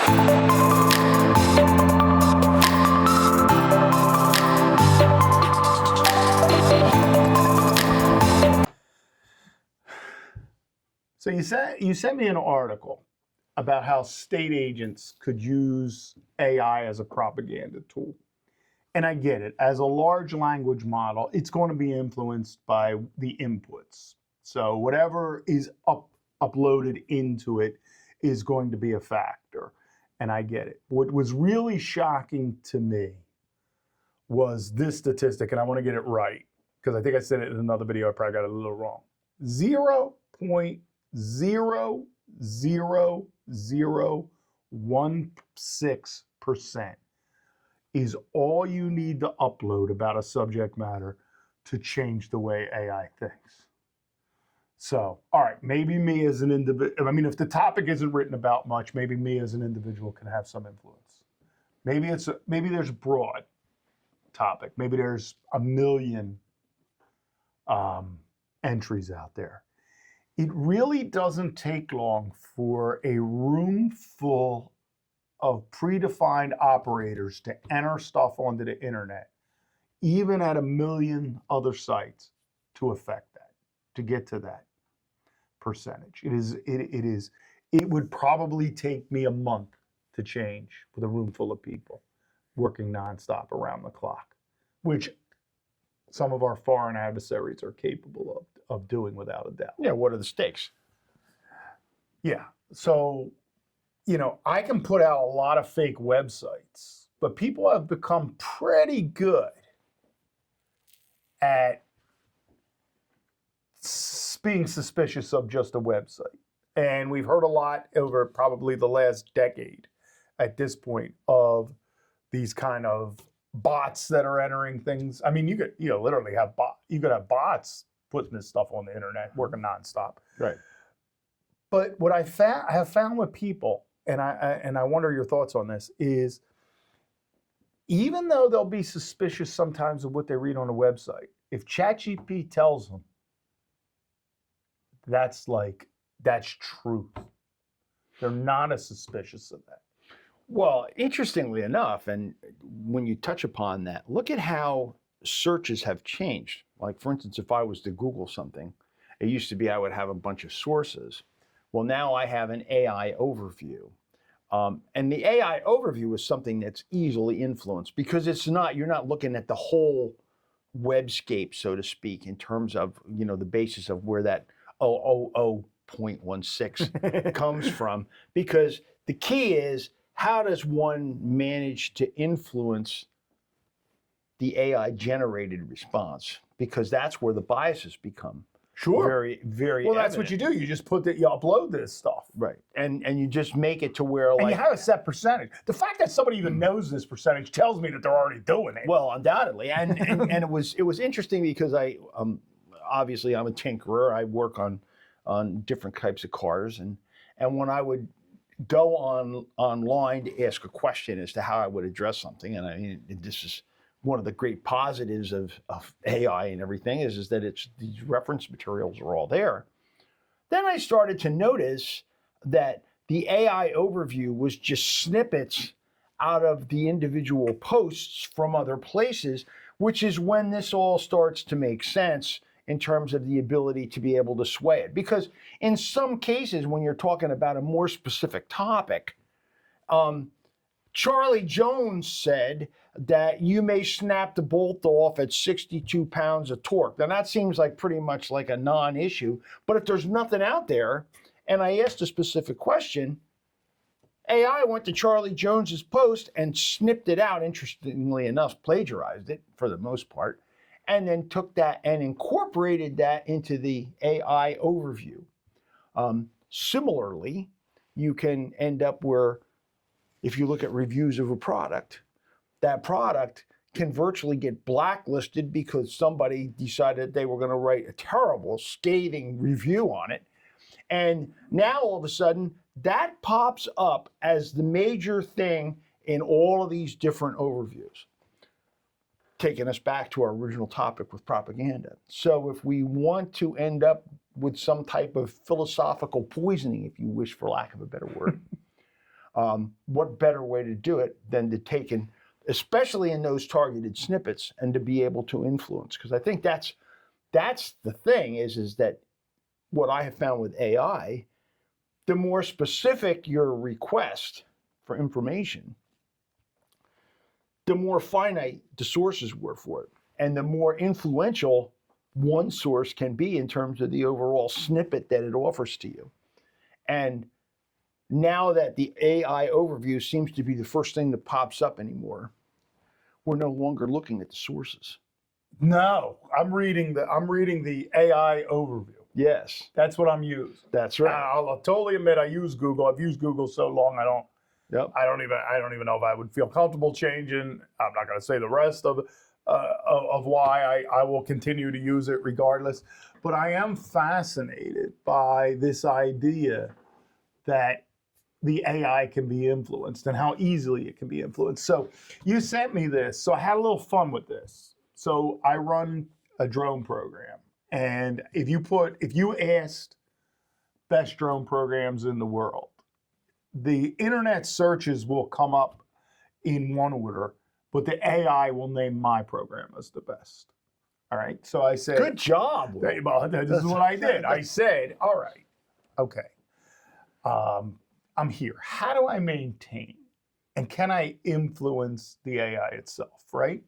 So you sent me an article about how state agents could use AI as a propaganda tool. And I get it. As a large language model, it's going to be influenced by the inputs. So whatever is uploaded into it is going to be a factor. And I get it. What was really shocking to me was this statistic, and I want to get it right, because I think I said it in another video. I probably got it a little wrong. 0.00016% is all you need to upload about a subject matter to change the way AI thinks. So, all right, maybe me as an individual, I mean, if the topic isn't written about much, maybe me as an individual can have some influence. Maybe there's a broad topic. Maybe there's a million entries out there. It really doesn't take long for a room full of predefined operators to enter stuff onto the internet, even at a million other sites, to affect that, to get to that percentage. It would probably take me a month to change with a room full of people working nonstop around the clock, which some of our foreign adversaries are capable of doing without a doubt. Yeah, what are the stakes? Yeah, so, I can put out a lot of fake websites, but people have become pretty good at being suspicious of just a website. And we've heard a lot over probably the last decade at this point of these kind of bots that are entering things. I mean, you could literally have have bots putting this stuff on the internet, working nonstop. Right. But what I have found with people, and I wonder your thoughts on this, is even though they'll be suspicious sometimes of what they read on a website, if ChatGPT tells them that's truth, they're not as suspicious of that. Well, interestingly enough, and when you touch upon that, look at how searches have changed. Like, for instance, if I was to Google something, it used to be I would have a bunch of sources. Well, now I have an AI overview. And the AI overview is something that's easily influenced because you're not looking at the whole webscape, so to speak, in terms of, the basis of where that 0.16 comes from. Because the key is, how does one manage to influence the AI generated response? Because that's where the biases become very, very well, that's evident. what you do. You just you upload this stuff. Right. And you just make it to where, and you have a set percentage. The fact that somebody even knows this percentage tells me that they're already doing it. Well, undoubtedly. And it was interesting because obviously I'm a tinkerer. I work on different types of cars, and when I would go online to ask a question as to how I would address something, and I mean, this is one of the great positives of AI and everything is that these reference materials are all there. Then I started to notice that the AI overview was just snippets out of the individual posts from other places, which is when this all starts to make sense in terms of the ability to be able to sway it. Because in some cases, when you're talking about a more specific topic, Charlie Jones said that you may snap the bolt off at 62 pounds of torque. Now that seems like pretty much like a non-issue, but if there's nothing out there, and I asked a specific question, AI went to Charlie Jones's post and snipped it out, interestingly enough, plagiarized it for the most part, and then took that and incorporated that into the AI overview. Similarly, you can end up where, if you look at reviews of a product, that product can virtually get blacklisted because somebody decided they were going to write a terrible, scathing review on it. And now all of a sudden, that pops up as the major thing in all of these different overviews, taking us back to our original topic with propaganda. So if we want to end up with some type of philosophical poisoning, if you wish, for lack of a better word, what better way to do it than to take in, especially in those targeted snippets, and to be able to influence? Because I think that's the thing is that what I have found with AI, the more specific your request for information, the more finite the sources were for it, and the more influential one source can be in terms of the overall snippet that it offers to you. And now that the AI overview seems to be the first thing that pops up anymore, we're no longer looking at the sources. No, I'm reading the AI overview. Yes, That's what I'm using. that's right. I'll totally admit I use Google. I've used Google so long Yep. I don't even know if I would feel comfortable changing. I'm not going to say the rest of why I will continue to use it regardless. But I am fascinated by this idea that the AI can be influenced and how easily it can be influenced. So you sent me this. So I had a little fun with this. So I run a drone program. And if you asked best drone programs in the world, the internet searches will come up in one order, but the AI will name my program as the best. All right. So I said, Good job. well, this is what I did. I said, all right, okay. I'm here. How do I maintain and can I influence the AI itself, right?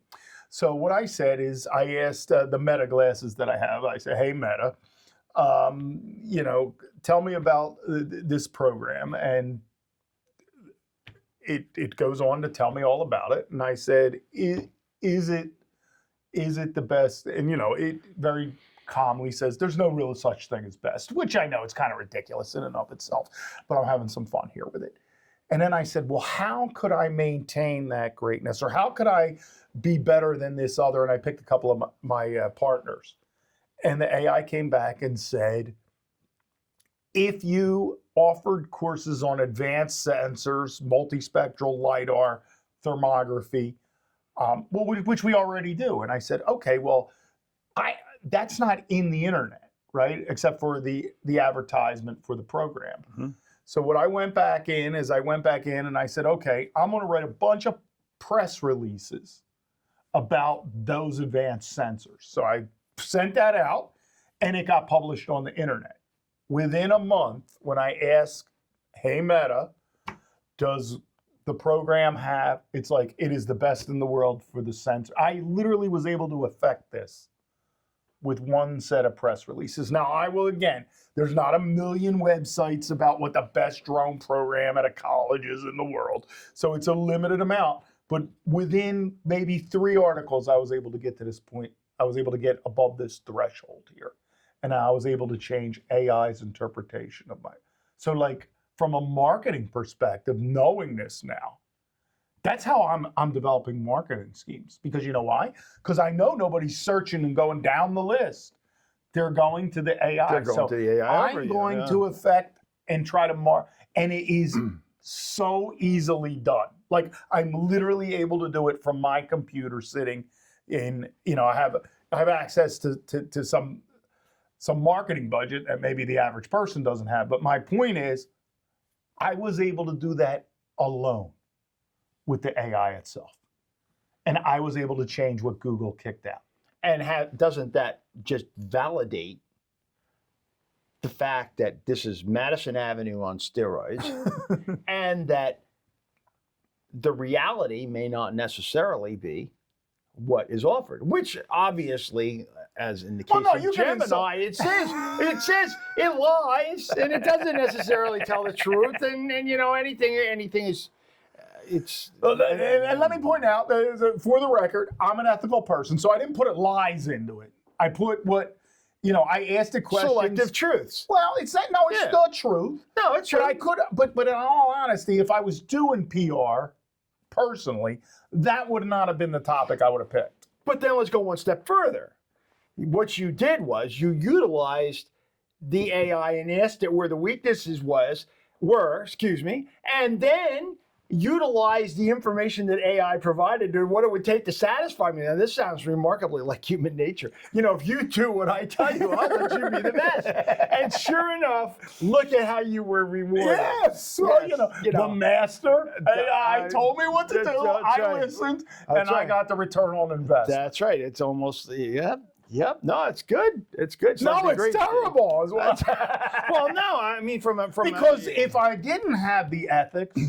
So what I said is I asked the Meta glasses that I have. I said, hey, Meta, tell me about this program. And it goes on to tell me all about it. And I said, is it the best? And, it very calmly says, there's no real such thing as best, which I know it's kind of ridiculous in and of itself, but I'm having some fun here with it. And then I said, well, how could I maintain that greatness? Or how could I be better than this other? And I picked a couple of my partners. And the AI came back and said, if you offered courses on advanced sensors, multispectral LiDAR, thermography, which we already do. And I said, okay, well, that's not in the internet, right? Except for the advertisement for the program. Mm-hmm. So what I went back in and I said, okay, I'm going to write a bunch of press releases about those advanced sensors. So I sent that out and it got published on the internet. Within a month, when I asked, hey, Meta, does the program have, it's like, it is the best in the world for the sensor. I literally was able to affect this with one set of press releases. Now, I will, again, there's not a million websites about what the best drone program at a college is in the world. So it's a limited amount. But within maybe 3 articles, I was able to get to this point. I was able to get above this threshold here. And I was able to change AI's interpretation of so like from a marketing perspective, knowing this now, that's how I'm developing marketing schemes. Because you know why? Because I know nobody's searching and going down the list. They're going to the AI. They're going to the AI. I'm going to affect and try to and it is so easily done. Like I'm literally able to do it from my computer sitting in, I have access to some marketing budget that maybe the average person doesn't have. But my point is, I was able to do that alone with the AI itself. And I was able to change what Google kicked out. And doesn't that just validate the fact that this is Madison Avenue on steroids and that the reality may not necessarily be what is offered, which obviously, as in the case of Gemini, it says it lies and it doesn't necessarily tell the truth, and anything is. And let me point out, for the record, I'm an ethical person, so I didn't put lies into it. I put what, I asked a question. Selective truths. Well, it's the truth. No, it's true. But in all honesty, if I was doing PR personally, that would not have been the topic I would have picked. But then let's go one step further. What you did was you utilized the AI and asked it where the weaknesses were, and then utilize the information that AI provided and what it would take to satisfy me. Now, this sounds remarkably like human nature. You know, if you do what I tell you, I'll let you be the best. And sure enough, look at how you were rewarded. Yes. Well, the master AI told me what to do. That's I right. listened, That's and I right. got the return on investment. That's right. It's almost, yep. No, it's good. It's good. No, Something it's great. terrible. Is what Well, no, I mean because if I didn't have the ethics,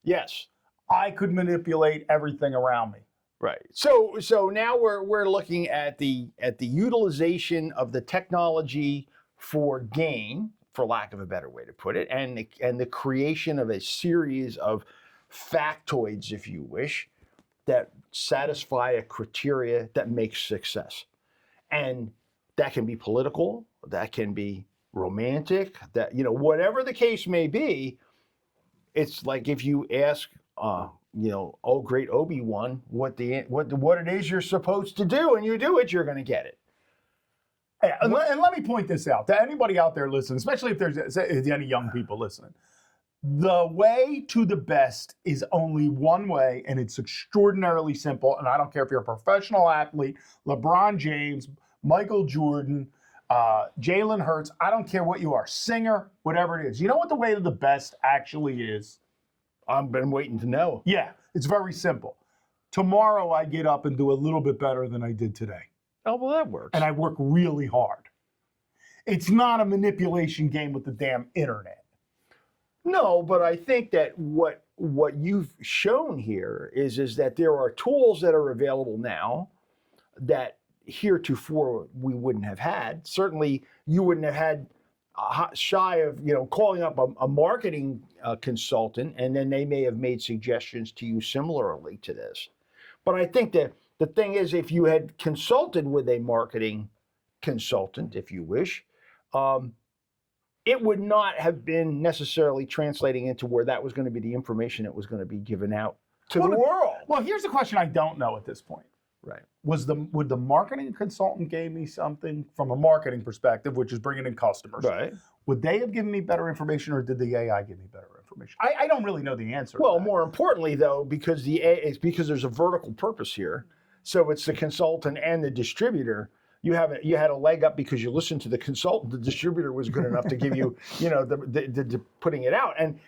yes, I could manipulate everything around me. right. So now we're looking at the utilization of the technology for gain, for lack of a better way to put it, and the creation of a series of factoids, if you wish, that satisfy a criteria that makes success. And that can be political, that can be romantic, that, whatever the case may be. It's like if you ask, oh great Obi-Wan, what it is you're supposed to do, and you do it, you're going to get it. Hey, and let me point this out to anybody out there listening, especially if there's any young people listening. The way to the best is only one way, and it's extraordinarily simple. And I don't care if you're a professional athlete, LeBron James, Michael Jordan, Jalen Hurts. I don't care what you are, singer, whatever it is. You know what the way to the best actually is? I've been waiting to know. Yeah, it's very simple. Tomorrow I get up and do a little bit better than I did today. Oh, well, that works. And I work really hard. It's not a manipulation game with the damn internet. No, but I think that what you've shown here is that there are tools that are available now that heretofore we wouldn't have had. Certainly, you wouldn't have had shy of calling up a marketing consultant, and then they may have made suggestions to you similarly to this. But I think that the thing is, if you had consulted with a marketing consultant, if you wish, it would not have been necessarily translating into where that was going to be the information that was going to be given out to the world. Well, here's the question I don't know at this point. Right. Would the marketing consultant gave me something from a marketing perspective, which is bringing in customers? Right. Would they have given me better information, or did the AI give me better information? I don't really know the answer. Well, to that. more importantly, though, because there's a vertical purpose here, so it's the consultant and the distributor. You had a leg up because you listened to the consultant. The distributor was good enough to give you, the putting it out. And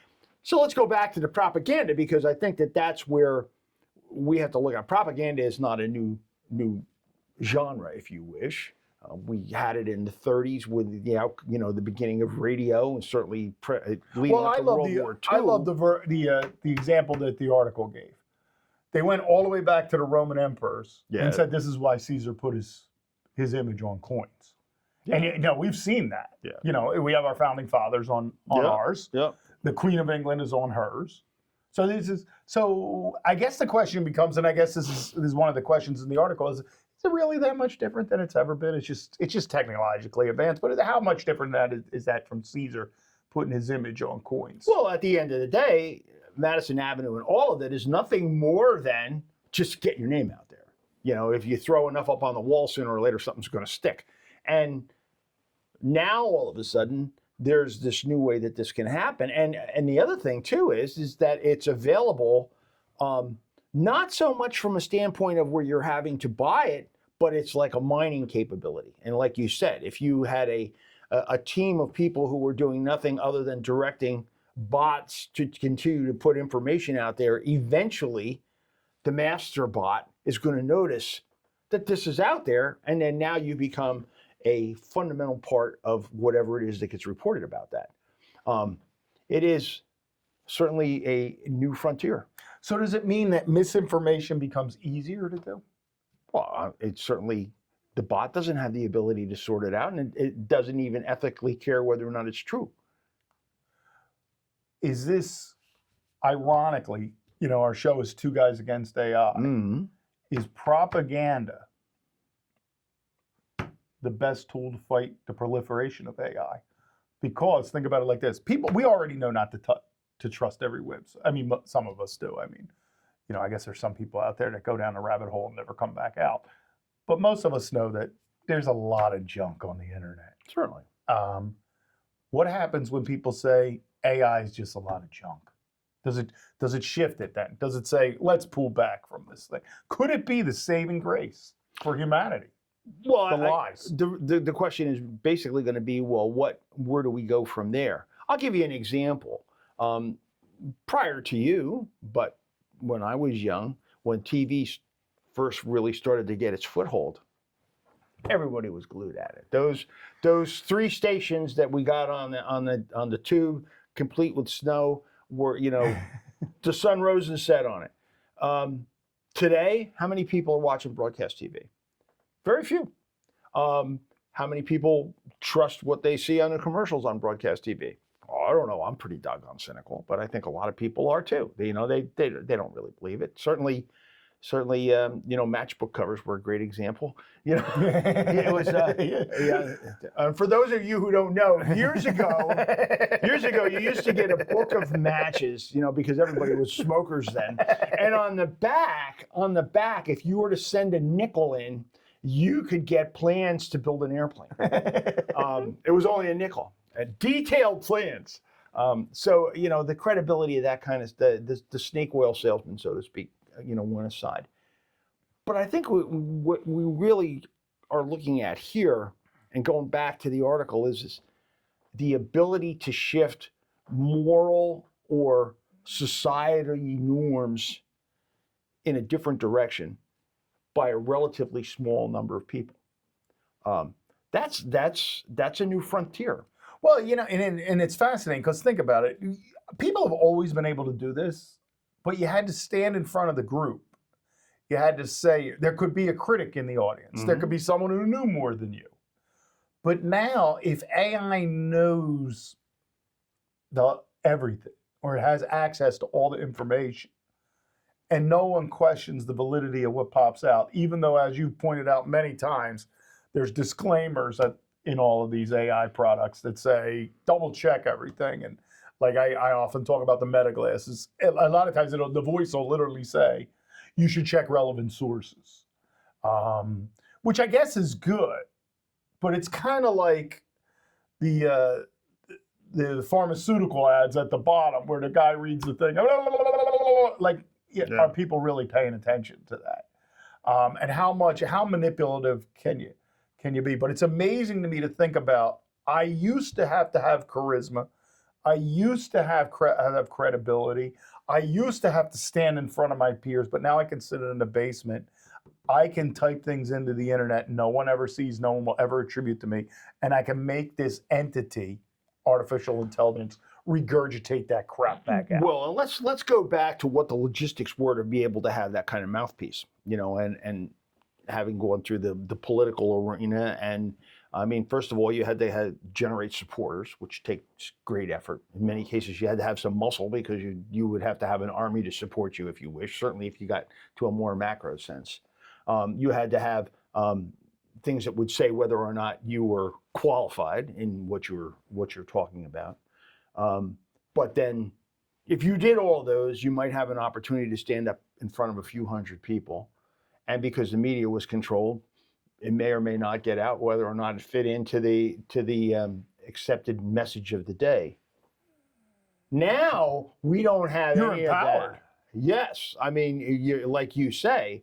so let's go back to the propaganda, because I think that's where we have to look at. Propaganda is not a new genre, if you wish. We had it in the 30s with the beginning of radio, and certainly leading up to World War II. I love the example that the article gave. They went all the way back to the Roman emperors and said this is why Caesar put his image on coins. Yeah. And we've seen that. Yeah. We have our founding fathers on ours. Yep. The Queen of England is on hers. So I guess the question becomes, and I guess this is one of the questions in the article, is it really that much different than it's ever been? It's just technologically advanced, but how much different is that from Caesar putting his image on coins? Well, at the end of the day, Madison Avenue and all of it is nothing more than just get your name out there. If you throw enough up on the wall, sooner or later something's going to stick. And now all of a sudden, there's this new way that this can happen. And the other thing too is that it's available, not so much from a standpoint of where you're having to buy it, but it's like a mining capability. And like you said, if you had a team of people who were doing nothing other than directing bots to continue to put information out there, eventually the master bot is going to notice that this is out there, and then now you become a fundamental part of whatever it is that gets reported about that. It is certainly a new frontier. So does it mean that misinformation becomes easier to do? Well, it's certainly, the bot doesn't have the ability to sort it out, and it doesn't even ethically care whether or not it's true. Is this, ironically, our show is Two Guys Against AI. Mm-hmm. Is propaganda the best tool to fight the proliferation of AI? Because think about it like this: we already know not to trust every website. I mean, some of us do. I mean, I guess there's some people out there that go down a rabbit hole and never come back out. But most of us know that there's a lot of junk on the internet. Certainly. What happens when people say AI is just a lot of junk? Does it shift it then? Does it say, let's pull back from this thing? Could it be the saving grace for humanity? Well, The lies. the question is basically going to be, well, where do we go from there? I'll give you an example. Prior to you, but when I was young, when TV first really started to get its foothold, everybody was glued at it. Those 3 stations that we got on the tube, complete with snow, were, the sun rose and set on it. Today, how many people are watching broadcast TV? Very few. How many people trust what they see on the commercials on broadcast TV? Oh, I don't know. I'm pretty doggone cynical, but I think a lot of people are too. They don't really believe it. Certainly, matchbook covers were a great example. It was. For those of you who don't know, years ago, you used to get a book of matches, because everybody was smokers then. And on the back, if you were to send a nickel in, you could get plans to build an airplane. It was only a nickel. Detailed plans. So the credibility of that kind of the snake oil salesman, so to speak, went aside. But I think what we really are looking at here, and going back to the article, is the ability to shift moral or society norms in a different direction by a relatively small number of people. That's a new frontier. Well, and it's fascinating because think about it. People have always been able to do this, but you had to stand in front of the group. You had to say, there could be a critic in the audience. Mm-hmm. There could be someone who knew more than you. But now, if AI knows everything, or it has access to all the information, and no one questions the validity of what pops out, even though, as you pointed out many times, there's disclaimers in all of these AI products that say, double check everything. And like I often talk about the meta glasses. A lot of times the voice will literally say, you should check relevant sources, which I guess is good. But it's kind of like the pharmaceutical ads at the bottom where the guy reads the thing, like, are people really paying attention to that? And how manipulative can you be? But it's amazing to me to think about. I used to have charisma. I used to have credibility. I used to have to stand in front of my peers, but now I can sit in the basement. I can type things into the internet. No one ever sees, no one will ever attribute to me. And I can make this entity, artificial intelligence, regurgitate that crap back out. Well, and let's go back to what the logistics were to be able to have that kind of mouthpiece, and having gone through the political arena. And I mean, first of all, you had to generate supporters, which takes great effort. In many cases, you had to have some muscle because you would have to have an army to support you if you wish, certainly if you got to a more macro sense. You had to have things that would say whether or not you were qualified in what you're talking about. But then if you did all those, you might have an opportunity to stand up in front of a few hundred people. And because the media was controlled, it may or may not get out whether or not it fit into the accepted message of the day. Now we don't have any empowered. of that. Yes, I mean, like you say,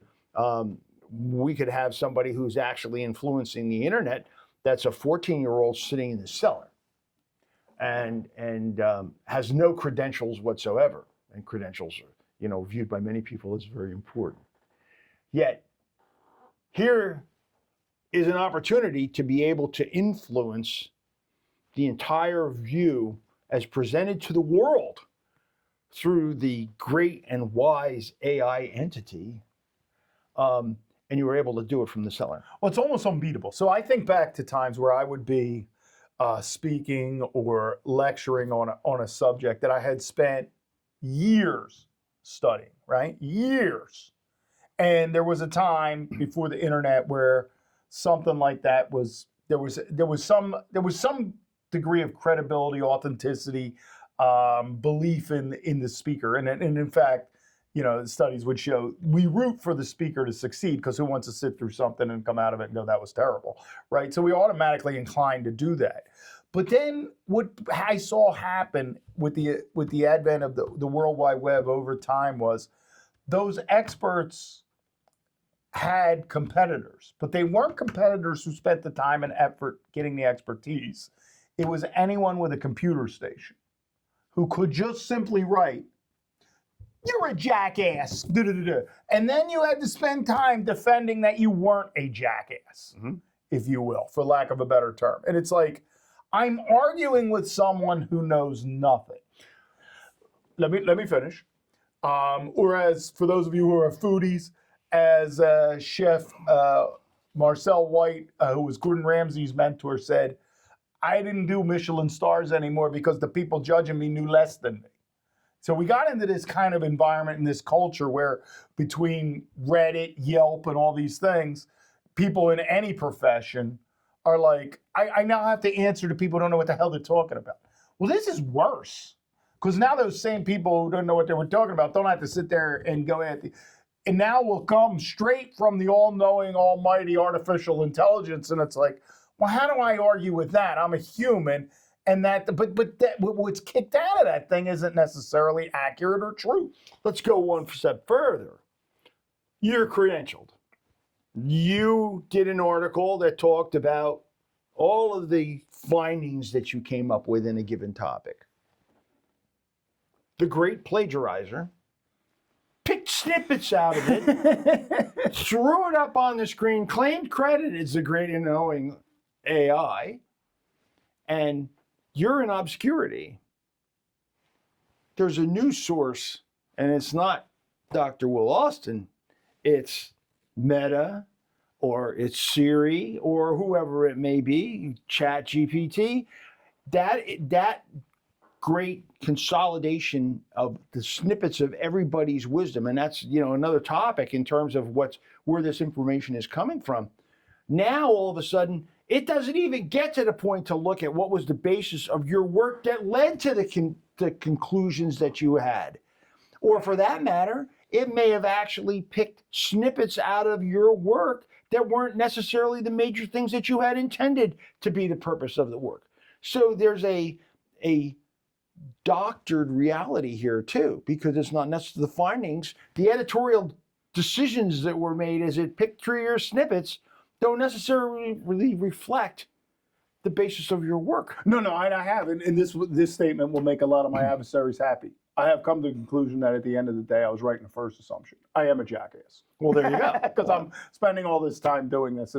we could have somebody who's actually influencing the internet. That's a 14-year-old sitting in the cellar, and has no credentials whatsoever. And credentials are, viewed by many people as very important. Yet, here is an opportunity to be able to influence the entire view as presented to the world through the great and wise AI entity, and you were able to do it from the cellar. Well, it's almost unbeatable. So I think back to times where I would be speaking or lecturing on a subject that I had spent years studying, right? Years. And there was a time before the internet where something like that there was some degree of credibility, authenticity, belief in the speaker, and in fact, studies would show we root for the speaker to succeed because who wants to sit through something and come out of it and go, that was terrible, right? So we automatically inclined to do that. But then what I saw happen with the advent of the World Wide Web over time was those experts had competitors, but they weren't competitors who spent the time and effort getting the expertise. It was anyone with a computer station who could just simply write, "You're a jackass," and then you had to spend time defending that you weren't a jackass, if you will, for lack of a better term. And it's like, I'm arguing with someone who knows nothing. Let me finish. Or as for those of you who are foodies, as Chef Marcel White, who was Gordon Ramsay's mentor, said, I didn't do Michelin stars anymore because the people judging me knew less than me. So we got into this kind of environment and this culture where between Reddit, Yelp, and all these things, people in any profession are like, I now have to answer to people who don't know what the hell they're talking about. Well, this is worse. Because now those same people who don't know what they were talking about don't have to sit there and go at the... And now will come straight from the all-knowing, almighty artificial intelligence. And it's like, well, how do I argue with that? I'm a human. And that, but that, what's kicked out of that thing isn't necessarily accurate or true. Let's go one step further. You're credentialed. You did an article that talked about all of the findings that you came up with in a given topic. The great plagiarizer picked snippets out of it, threw it up on the screen, claimed credit as the great and knowing AI, and you're in obscurity. There's a news source, and it's not Dr. Will Austin. It's Meta, or it's Siri, or whoever it may be, ChatGPT. That great consolidation of the snippets of everybody's wisdom, and that's another topic in terms of where this information is coming from. Now all of a sudden, it doesn't even get to the point to look at what was the basis of your work that led to the conclusions that you had. Or for that matter, it may have actually picked snippets out of your work that weren't necessarily the major things that you had intended to be the purpose of the work. So there's a doctored reality here too, because it's not necessarily the findings, the editorial decisions that were made as it picked through your snippets don't necessarily really reflect the basis of your work. No, I have, and this statement will make a lot of my adversaries happy. I have come to the conclusion that at the end of the day, I was right in the first assumption. I am a jackass. Well, there you go. Because I'm spending all this time doing this,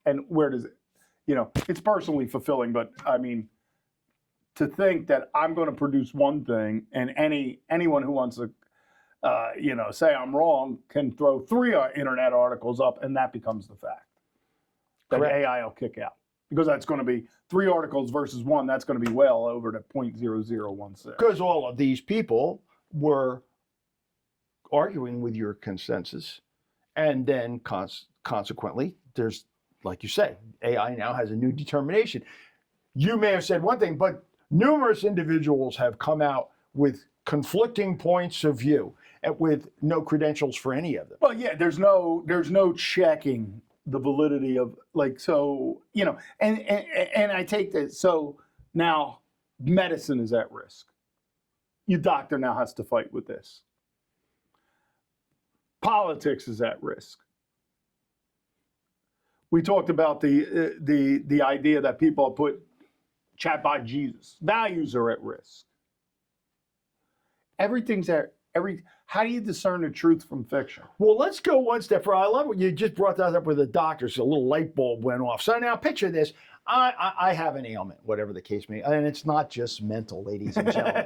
and where does it, it's personally fulfilling, but I mean, to think that I'm going to produce one thing, and anyone who wants to, say I'm wrong can throw 3 internet articles up, and that becomes the fact that Correct. AI will kick out, because that's going to be 3 articles versus 1. That's going to be well over to 0.0016. Because all of these people were arguing with your consensus, and then consequently, there's, like you say, AI now has a new determination. You may have said one thing, but numerous individuals have come out with conflicting points of view, and with no credentials for any of them. Well, yeah, there's no checking the validity of, and I take that. So now medicine is at risk. Your doctor now has to fight with this. Politics is at risk. We talked about the idea that people put chatbot Jesus. Values are at risk. Everything's how do you discern the truth from fiction? Well, let's go one step further. I love what you just brought that up with the doctor, so a little light bulb went off. So now picture this. I have an ailment, whatever the case may be, and it's not just mental, ladies and gentlemen.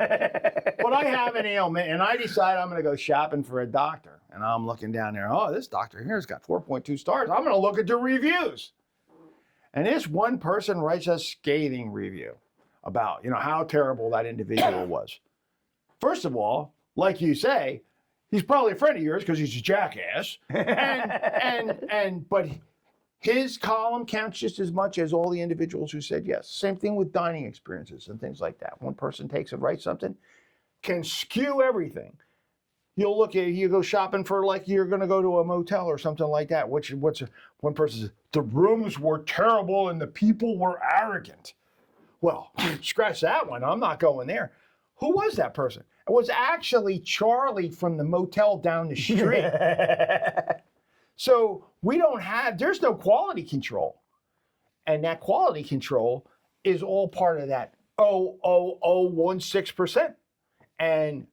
But I have an ailment, and I decide I'm going to go shopping for a doctor. And I'm looking down there, this doctor here's got 4.2 stars. I'm going to look at the reviews. And this one person writes a scathing review about, how terrible that individual was. First of all, like you say, he's probably a friend of yours because he's a jackass. But his column counts just as much as all the individuals who said yes. Same thing with dining experiences and things like that. One person takes and writes something, can skew everything. You go shopping for, like, you're going to go to a motel or something like that. One person says, the rooms were terrible and the people were arrogant. well, scratch that one. I'm not going there. Who was that person? It was actually Charlie from the motel down the street. So there's no quality control. And that quality control is all part of that 0.0016%. And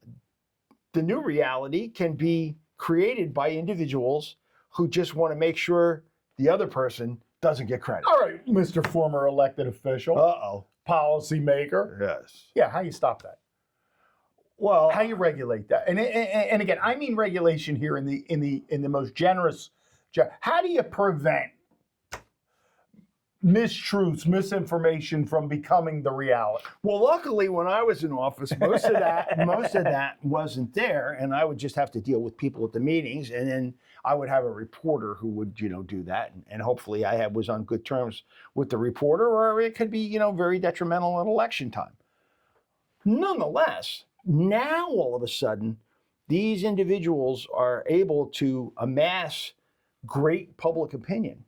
the new reality can be created by individuals who just want to make sure the other person doesn't get credit. All right, Mr. Former elected official, Uh-oh. policymaker. Yes. Yeah, how you stop that? Well, How you regulate that? And again, I mean regulation here in the most generous. How do you prevent mistruths, misinformation from becoming the reality? well, luckily, when I was in office, most of that wasn't there, and I would just have to deal with people at the meetings, and then I would have a reporter who would, do that, and hopefully, I was on good terms with the reporter, or it could be, very detrimental at election time. Nonetheless, now all of a sudden, these individuals are able to amass great public opinion.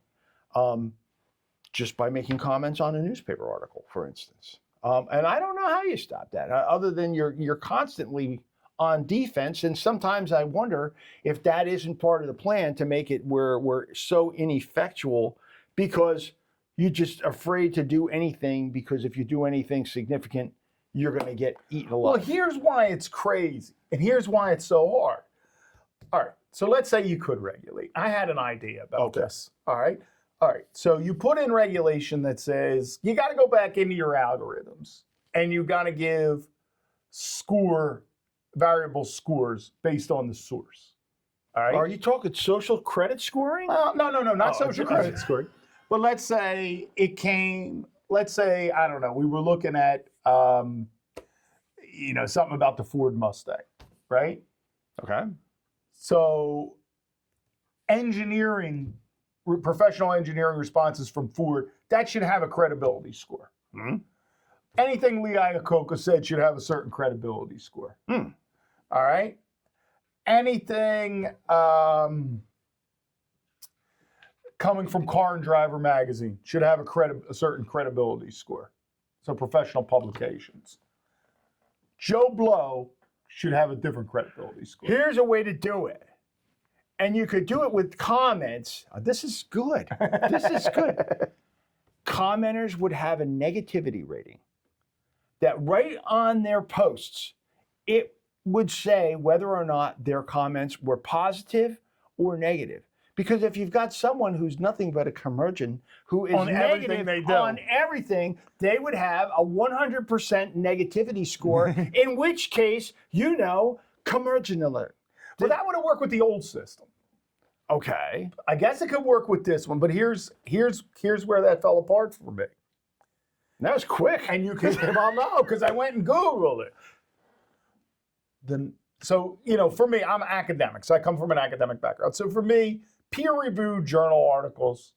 Just by making comments on a newspaper article, for instance. And I don't know how you stop that, other than you're constantly on defense. And sometimes I wonder if that isn't part of the plan to make it where we're so ineffectual because you're just afraid to do anything, because if you do anything significant, you're going to get eaten alive. Well, here's why it's crazy, and here's why it's so hard. All right, so let's say you could regulate. I had an idea about this. All right, so you put in regulation that says you got to go back into your algorithms and you got to give variable scores based on the source. All right. Are you talking social credit scoring? No, not social credit scoring. But let's say I don't know, we were looking at, something about the Ford Mustang, right? Okay. So professional engineering responses from Ford, that should have a credibility score. Mm-hmm. Anything Lee Iacocca said should have a certain credibility score. Mm. All right? Anything coming from Car and Driver magazine should have a certain credibility score. So professional publications. Joe Blow should have a different credibility score. Here's a way to do it. And you could do it with comments. This is good. This is good. Commenters would have a negativity rating that right on their posts, it would say whether or not their comments were positive or negative. Because if you've got someone who's nothing but a curmudgeon, who is negative on everything, they would have a 100% negativity score, in which case, curmudgeon alert. Well, that would have worked with the old system. Okay. I guess it could work with this one, but here's where that fell apart for me. That was quick. And you can, well, no, because I went and Googled it. So, for me, I'm academic, so I come from an academic background. So for me, peer-reviewed journal articles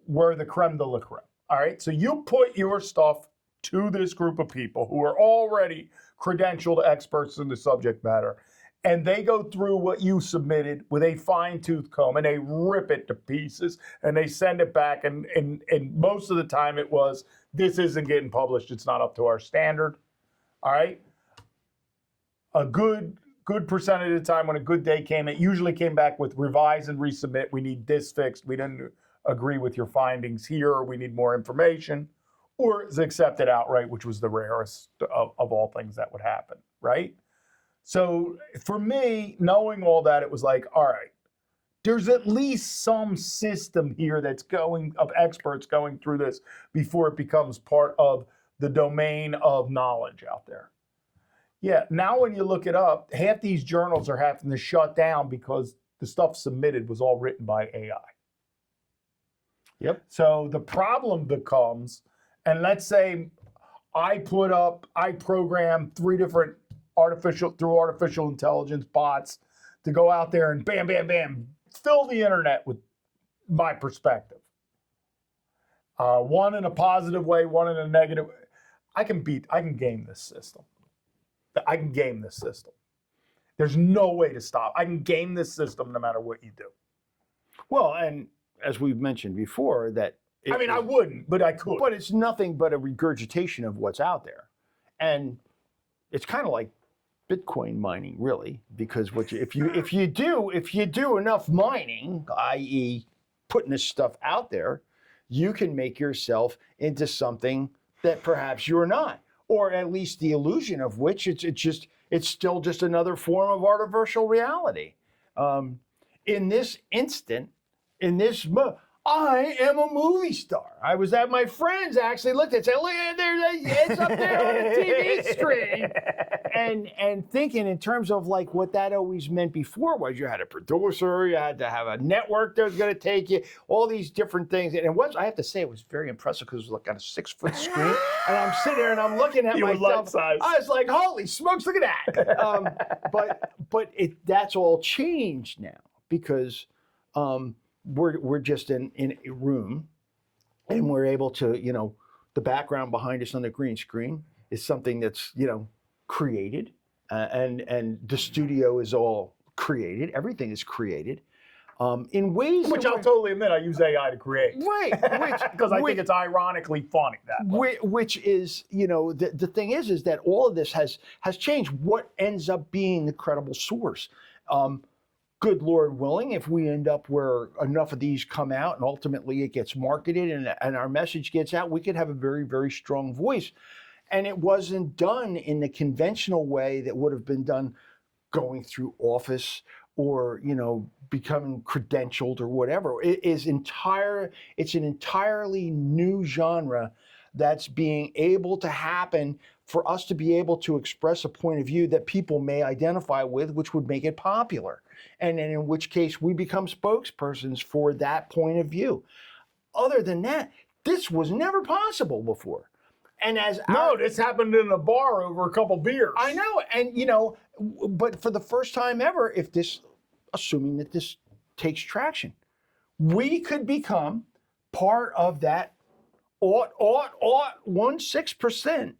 were the creme de la creme. All right, so you put your stuff to this group of people who are already credentialed experts in the subject matter, and they go through what you submitted with a fine-tooth comb, and they rip it to pieces, and they send it back, and most of the time it was, this isn't getting published, it's not up to our standard, all right? A good percentage of the time when a good day came, it usually came back with revise and resubmit, we need this fixed, we didn't agree with your findings here, or we need more information, or it's accepted outright, which was the rarest of all things that would happen, right? So for me, knowing all that, it was like, all right, there's at least some system here of experts going through this before it becomes part of the domain of knowledge out there. Yeah, now when you look it up, half these journals are having to shut down because the stuff submitted was all written by AI. Yep. So the problem becomes, and let's say I program 3 different artificial intelligence bots to go out there and bam, bam, bam, fill the internet with my perspective. One in a positive way, one in a negative way. I can game this system. I can game this system. There's no way to stop. I can game this system no matter what you do. Well, and as we've mentioned before, that I mean, I wouldn't, but I could. But it's nothing but a regurgitation of what's out there. And it's kind of like Bitcoin mining, really, because if you do enough mining, i.e., putting this stuff out there, you can make yourself into something that perhaps you're not, or at least the illusion of which it's still just another form of artificial reality. In this instant, I am a movie star. I was at my friends actually looked and said, look, it's up there on the TV screen. And thinking in terms of like what that always meant before was you had a producer, you had to have a network that was going to take you, all these different things. And I have to say, it was very impressive because it was like on a 6-foot screen. And I'm sitting there and I'm looking at myself. I was like, holy smokes, look at that. But that's all changed now because we're just in a room and we're able to, the background behind us on the green screen is something that's, created and the studio is all created. Everything is created in ways which I'll totally admit I use AI to create. Right. Because I think it's ironically funny that way. Which is, the thing is that all of this has changed. What ends up being the credible source? Good Lord willing, if we end up where enough of these come out and ultimately it gets marketed and our message gets out, we could have a very, very strong voice. And it wasn't done in the conventional way that would have been done going through office or, becoming credentialed or whatever. It's an entirely new genre that's being able to happen for us to be able to express a point of view that people may identify with, which would make it popular. And then in which case we become spokespersons for that point of view. Other than that, this was never possible before. And this happened in a bar over a couple beers. I know, and but for the first time ever, assuming that this takes traction, we could become part of that 0.16%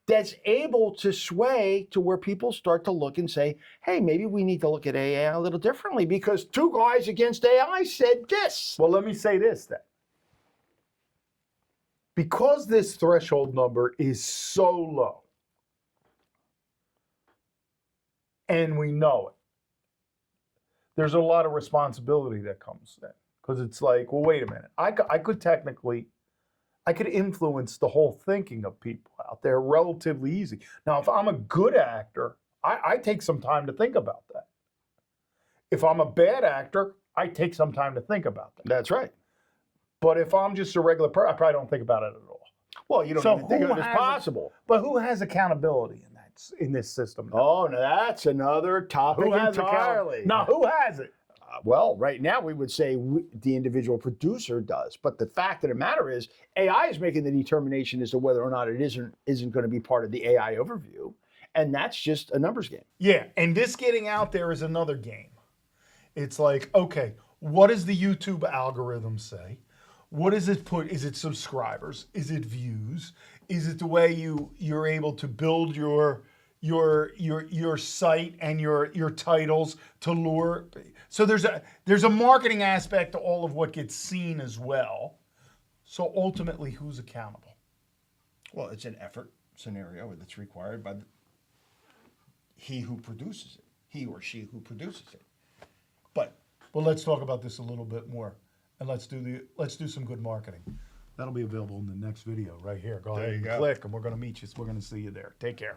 that's able to sway to where people start to look and say, hey, maybe we need to look at AI a little differently because 2 guys against AI said this. Well, let me say this then. Because this threshold number is so low, and we know it, there's a lot of responsibility that comes then. Because it's like, well, wait a minute. I could influence the whole thinking of people out there relatively easy. Now, if I'm a good actor, I take some time to think about that. If I'm a bad actor, I take some time to think about that. That's right. But if I'm just a regular person, I probably don't think about it at all. Well, you don't even think of it as possible. But who has accountability in this system? Oh, no, that's another topic entirely. Now, who has it? Well, right now we would say the individual producer does. But the fact of the matter is AI is making the determination as to whether or not it isn't going to be part of the AI overview. And that's just a numbers game. Yeah, and this getting out there is another game. It's like, okay, what does the YouTube algorithm say? What does it put? Is it subscribers? Is it views? Is it the way you're able to build your site and your titles to lure? So there's a marketing aspect to all of what gets seen as well. So ultimately, who's accountable? Well, it's an effort scenario that's required by he who produces it, he or she who produces it. But let's talk about this a little bit more. And let's do some good marketing. That'll be available in the next video right here. Go ahead and click, and we're going to meet you. We're going to see you there. Take care.